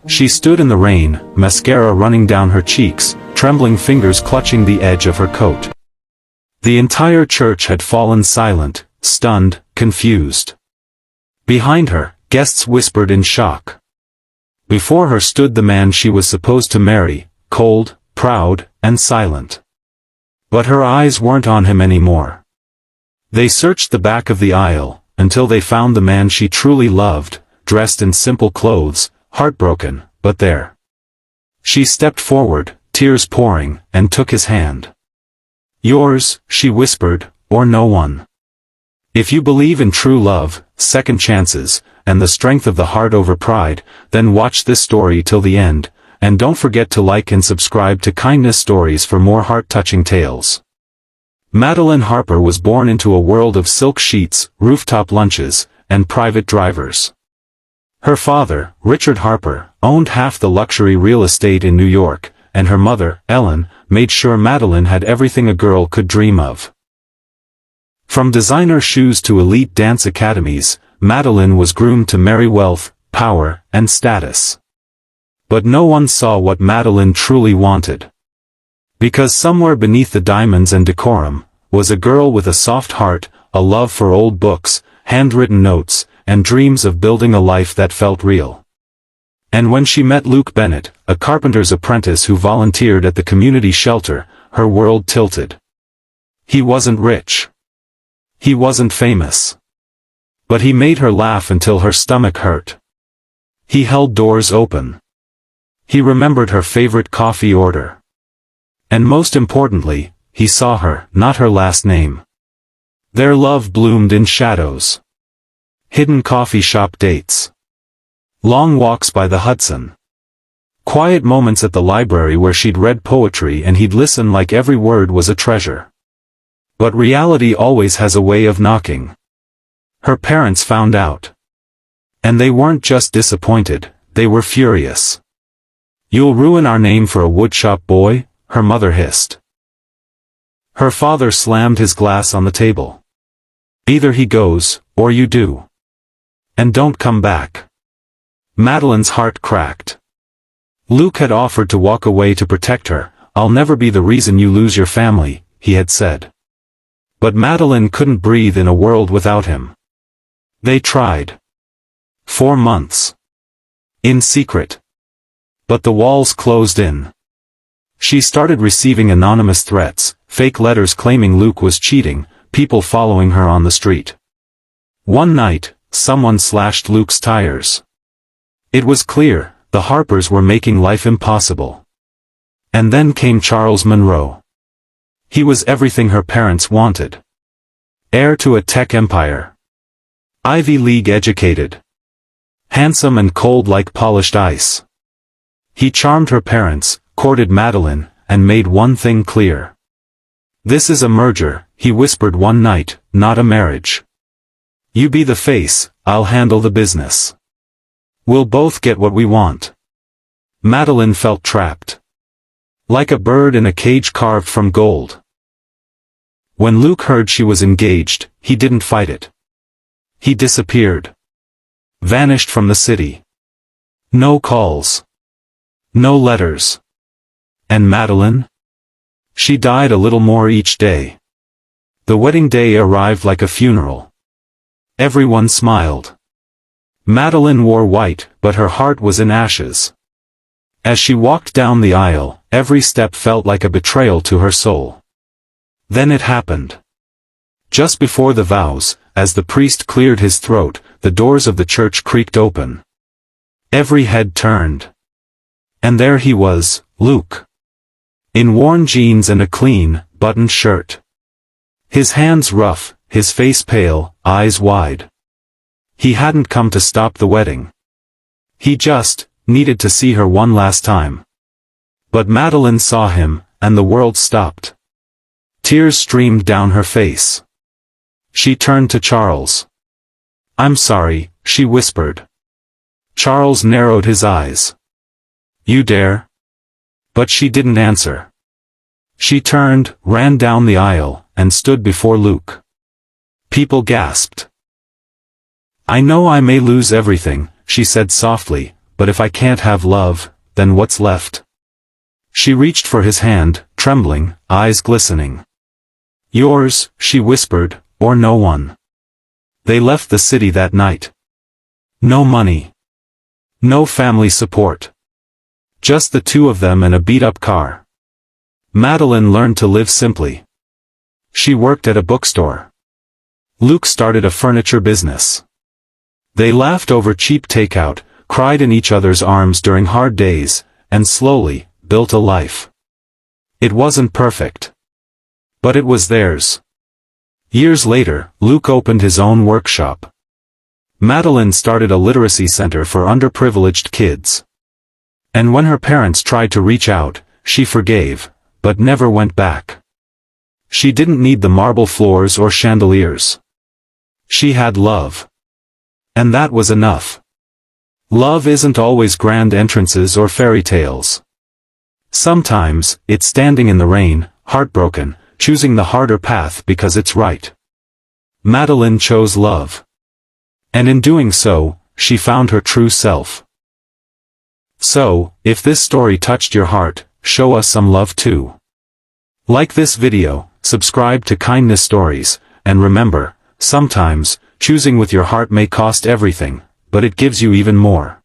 She stood in the rain, mascara running down her cheeks, trembling fingers clutching the edge of her coat. The entire church had fallen silent, stunned, confused. Behind her, guests whispered in shock. Before her stood the man she was supposed to marry, cold, proud, and silent. But her eyes weren't on him anymore. They searched the back of the aisle, until they found the man she truly loved, dressed in simple clothes, heartbroken, but there. She stepped forward, tears pouring, and took his hand. "Yours," she whispered, "or no one. If you believe in true love, second chances, and the strength of the heart over pride, then watch this story till the end, and don't forget to like and subscribe to Kindness Stories for more heart-touching tales." Madeline Harper was born into a world of silk sheets, rooftop lunches, and private drivers. Her father, Richard Harper, owned half the luxury real estate in New York, and her mother, Ellen, made sure Madeline had everything a girl could dream of. From designer shoes to elite dance academies, Madeline was groomed to marry wealth, power, and status. But no one saw what Madeline truly wanted. Because somewhere beneath the diamonds and decorum, was a girl with a soft heart, a love for old books, handwritten notes, and dreams of building a life that felt real. And when she met Luke Bennett, a carpenter's apprentice who volunteered at the community shelter, her world tilted. He wasn't rich. He wasn't famous. But he made her laugh until her stomach hurt. He held doors open. He remembered her favorite coffee order. And most importantly, he saw her, not her last name. Their love bloomed in shadows. Hidden coffee shop dates. Long walks by the Hudson. Quiet moments at the library where she'd read poetry and he'd listen like every word was a treasure. But reality always has a way of knocking. Her parents found out. And they weren't just disappointed, they were furious. "You'll ruin our name for a woodshop boy," her mother hissed. Her father slammed his glass on the table. "Either he goes, or you do. And don't come back." Madeline's heart cracked. Luke had offered to walk away to protect her. "I'll never be the reason you lose your family," he had said. But Madeline couldn't breathe in a world without him. They tried. 4 months. In secret. But the walls closed in. She started receiving anonymous threats, fake letters claiming Luke was cheating, people following her on the street. One night, someone slashed Luke's tires. It was clear, the Harpers were making life impossible. And then came Charles Monroe. He was everything her parents wanted. Heir to a tech empire. Ivy League educated. Handsome and cold like polished ice. He charmed her parents, courted Madeline, and made one thing clear. "This is a merger," he whispered one night, "not a marriage. You be the face, I'll handle the business. We'll both get what we want." Madeline felt trapped. Like a bird in a cage carved from gold. When Luke heard she was engaged, he didn't fight it. He disappeared. Vanished from the city. No calls. No letters. And Madeline? She died a little more each day. The wedding day arrived like a funeral. Everyone smiled. Madeline wore white, but her heart was in ashes. As she walked down the aisle, every step felt like a betrayal to her soul. Then it happened. Just before the vows, as the priest cleared his throat, the doors of the church creaked open. Every head turned. And there he was, Luke. In worn jeans and a clean, buttoned shirt. His hands rough, his face pale, eyes wide. He hadn't come to stop the wedding. He just needed to see her one last time. But Madeline saw him, and the world stopped. Tears streamed down her face. She turned to Charles. "I'm sorry," she whispered. Charles narrowed his eyes. "You dare?" But she didn't answer. She turned, ran down the aisle, and stood before Luke. People gasped. "I know I may lose everything," she said softly, but if I can't have love, then what's left? She reached for his hand, trembling, eyes glistening. Yours, she whispered, or no one. They left the city that night. No money. No family support. Just the two of them and a beat-up car. Madeline learned to live simply. She worked at a bookstore. Luke started a furniture business. They laughed over cheap takeout, cried in each other's arms during hard days, and slowly, built a life. It wasn't perfect. But it was theirs. Years later, Luke opened his own workshop. Madeline started a literacy center for underprivileged kids. And when her parents tried to reach out, she forgave, but never went back. She didn't need the marble floors or chandeliers. She had love. And that was enough. Love isn't always grand entrances or fairy tales. Sometimes, it's standing in the rain, heartbroken, choosing the harder path because it's right. Madeline chose love. And in doing so, she found her true self. So, if this story touched your heart, show us some love too. Like this video, subscribe to Kindness Stories, and remember, sometimes, choosing with your heart may cost everything, but it gives you even more.